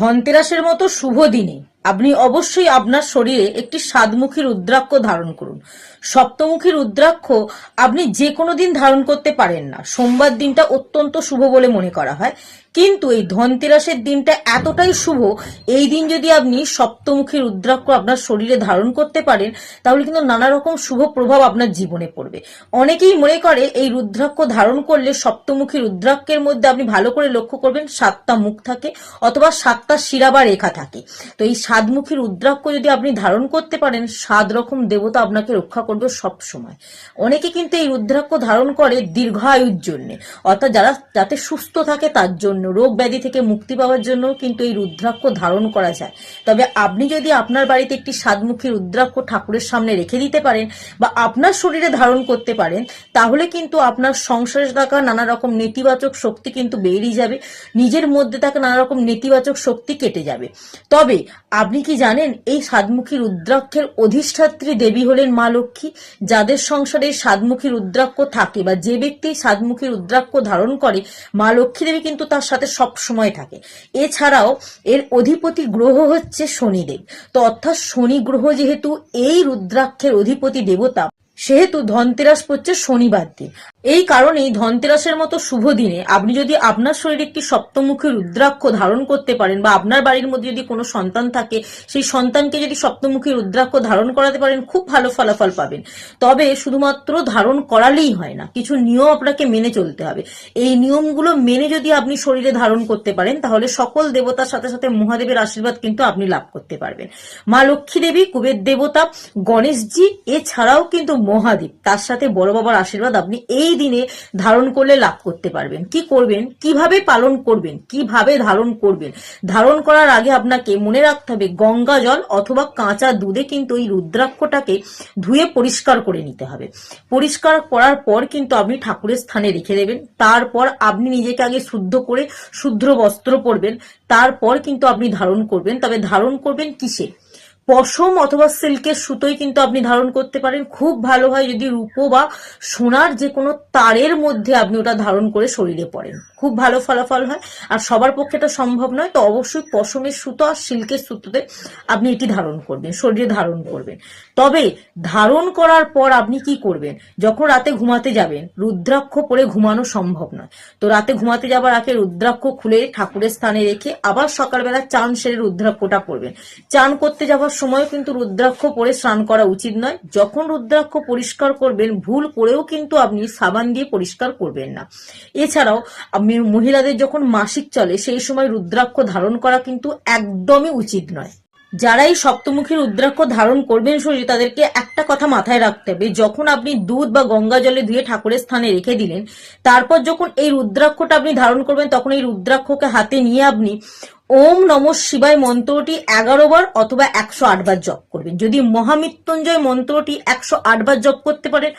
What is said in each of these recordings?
ধনতেরাসের মতো শুভ দিনে আপনি অবশ্যই আপনার শরীরে একটি সাতমুখী রুদ্রাক্ষ ধারণ করুন। সপ্তমুখী রুদ্রাক্ষ আপনি যে কোনো দিন ধারণ করতে পারেন না, সোমবার দিনটা অত্যন্ত শুভ বলে মনে করা হয়, কিন্তু এই ধনতেরাসের দিনটা এতটাই শুভ, এই দিন যদি আপনি সপ্তমুখী রুদ্রাক্ষ আপনার শরীরে ধারণ করতে পারেন তাহলে কিন্তু নানা রকম শুভ প্রভাব আপনার জীবনে পড়বে। অনেকেই মনে করে এই রুদ্রাক্ষ ধারণ করলে, সপ্তমুখী রুদ্রাক্ষের মধ্যে আপনি ভালো করে লক্ষ্য করবেন 7টা মুখ থাকে অথবা 7টা শিরা বা রেখা থাকে। তো এই সাতমুখী রুদ্রাক্ষ যদি আপনি ধারণ করতে পারেন, 7 রকম দেবতা আপনাকে রক্ষা করবে সব সময়। অনেকে কিন্তু এই রুদ্রাক্ষ ধারণ করে দীর্ঘায়ুর জন্য, অর্থাৎ যারা যাতে সুস্থ থাকে তার জন্য, রোগ ব্যাধি থেকে মুক্তি পাওয়ার জন্য কিন্তু এই রুদ্রাক্ষ ধারণ করা যায়। তবে আপনি যদি আপনার বাড়িতে একটি সাতমুখী রুদ্রাক্ষ ঠাকুরের সামনে রেখে দিতে পারেন বা আপনার শরীরে ধারণ করতে পারেন, তাহলে কিন্তু আপনার সংসারে থাকা নানা রকম নেতিবাচক শক্তি কিন্তু বেরিয়ে যাবে, নিজের মধ্যে থাকা নানা রকম নেতিবাচক শক্তি কেটে যাবে। তবে আপনি কি জানেন এই সাতমুখী রুদ্রাক্ষের অধিষ্ঠাত্রী দেবী হলেন মা লক্ষ্মী? যাদের সংসারে সাতমুখী রুদ্রাক্ষ থাকে বা যে ব্যক্তি সাতমুখী রুদ্রাক্ষ ধারণ করে, মা লক্ষ্মী দেবী কিন্তু তার সাথে সব সময় থাকে। এছাড়াও এর অধিপতি গ্রহ হচ্ছে শনিদেব। তো অর্থাৎ শনি গ্রহ যেহেতু এই রুদ্রাক্ষের অধিপতি দেবতা, সেহেতু ধনতেরাস পড়ছে শনিবার দিন। এই কারণেই ধনতেরাসের মতো শুভ দিনে আপনি যদি আপনার শরীরে একটি সপ্তমুখী রুদ্রাক্ষ ধারণ করতে পারেন বা আপনার বাড়ির মধ্যে যদি কোনো সন্তান থাকে, সেই সন্তানকে যদি সপ্তমুখী রুদ্রাক্ষ ধারণ করাতে পারেন, খুব ভালো ফলাফল পাবেন। তবে শুধুমাত্র ধারণ করালেই হয় না, কিছু নিয়ম আপনাকে মেনে চলতে হবে। এই নিয়মগুলো মেনে যদি আপনি শরীরে ধারণ করতে পারেন, তাহলে সকল দেবতার সাথে সাথে মহাদেবের আশীর্বাদ কিন্তু আপনি লাভ করতে পারবেন। মা লক্ষ্মী দেবী, কুবের দেবতা, গণেশজি, এছাড়াও কিন্তু মহাদেব, তার সাথে বড় বাবার আশীর্বাদ আপনি এই দিনে ধারণ করলে লাভ করতে পারবেন। কি করবেন, কিভাবে পালন করবেন, কিভাবে ধারণ করবেন? ধারণ করার আগে আপনাকে মনে রাখতে হবে গঙ্গা জল অথবা কাঁচা দুধে কিন্তু এই রুদ্রাক্ষটাকে ধুয়ে পরিষ্কার করে নিতে হবে। পরিষ্কার করার পর কিন্তু আপনি ঠাকুরের স্থানে রেখে দেবেন। তারপর আপনি নিজেকে আগে শুদ্ধ করে শুভ্র বস্ত্র পরবেন, তারপর কিন্তু আপনি ধারণ করবেন। তবে ধারণ করবেন কিসে? পশম অথবা সিল্কের সুতোই কিন্তু আপনি ধারণ করতে পারেন। খুব ভালো হয় যদি রূপো বা সোনার যে কোনো তারের মধ্যে আপনি ওটা ধারণ করে শরীরে পড়েন, খুব ভালো ফলাফল হয়। আর সবার পক্ষে এটা সম্ভব নয়, তো অবশ্যই পশমের সুতো আর সিল্কের সুতোতে আপনি এটি ধারণ করবেন, শরীরে ধারণ করবেন। তবে ধারণ করার পর আপনি কি করবেন? যখন রাতে ঘুমাতে যাবেন, রুদ্রাক্ষ পরে ঘুমানো সম্ভব নয়, তো রাতে ঘুমাতে যাবার আগে রুদ্রাক্ষ খুলে ঠাকুরের স্থানে রেখে আবার সকালবেলা চান সেরে রুদ্রাক্ষটা পরবেন। চান করতে যাওয়ার সময় কিন্তু রুদ্রাক্ষ পরে স্নান করা উচিত নয়। যখন রুদ্রাক্ষ পরিষ্কার করবেন, ভুল করেও কিন্তু আপনি সাবান দিয়ে পরিষ্কার করবেন না। এছাড়াও আপনি মহিলাদের যখন মাসিক চলে, সেই সময় রুদ্রাক্ষ ধারণ করা কিন্তু একদমই উচিত নয়। যারা এই সপ্তমুখী রুদ্রাক্ষ ধারণ করবেন শরীরে, তাদেরকে একটা কথা মাথায় রাখতে হবে, যখন আপনি দুধ বা গঙ্গা জলে ধুয়ে ঠাকুরের স্থানে রেখে দিলেন, তারপর যখন এই রুদ্রাক্ষটা আপনি ধারণ করবেন, তখন এই রুদ্রাক্ষকে হাতে নিয়ে আপনি ওম নমঃ শিবায় মন্ত্রটি 11 বার অথবা 108 বার জপ করবেন। যদি মহামৃত্যুঞ্জয় মন্ত্রটি 108 বার জপ করতে পারেন,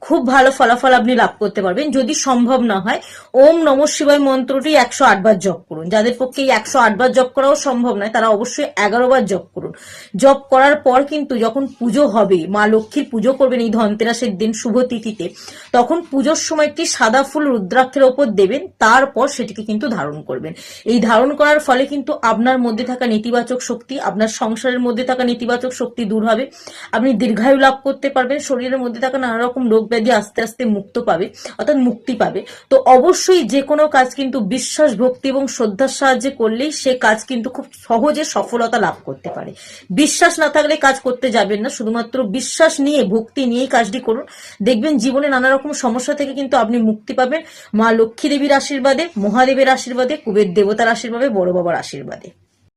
খুব ভালো ফলাফল আপনি লাভ করতে পারবেন। যদি সম্ভব না হয়, ওম নমঃ শিবায় মন্ত্রটি 108 বার জপ করুন। যাদের পক্ষে এই 108 বার জপ করাও সম্ভব নয়, তারা অবশ্যই 11 বার জপ করুন। জপ করার পর কিন্তু যখন পুজো হবে, মা লক্ষ্মীর পুজো করবেন এই ধনতেরাসের দিন শুভ তিথিতে, তখন পুজোর সময় একটি সাদা ফুল রুদ্রাক্ষের ওপর দেবেন, তারপর সেটিকে কিন্তু ধারণ করবেন। এই ধারণ করার ফলে কিন্তু আপনার মধ্যে থাকা নেতিবাচক শক্তি, আপনার সংসারের মধ্যে থাকা নেতিবাচক শক্তি দূর হবে, আপনি দীর্ঘায়ু লাভ করতে পারবেন, শরীরের মধ্যে থাকা নানা রকম রোগ ব্যাধি আস্তে আস্তে মুক্ত পাবে, অর্থাৎ মুক্তি পাবে। তো অবশ্যই যে কোনো কাজ কিন্তু বিশ্বাস, ভক্তি এবং শ্রদ্ধার সাহায্যে করলেই সে কাজ কিন্তু খুব সহজে সফলতা লাভ করতে পারে। বিশ্বাস না থাকলে কাজ করতে যাবেন না, শুধুমাত্র বিশ্বাস নিয়ে, ভক্তি নিয়েই কাজটি করুন। দেখবেন জীবনে নানা রকম সমস্যা থেকে কিন্তু আপনি মুক্তি পাবেন মা লক্ষ্মী দেবীর আশীর্বাদে, মহাদেবের আশীর্বাদে, কুবের দেবতার আশীর্বাদে, বড় বাবার আশীর্বাদে।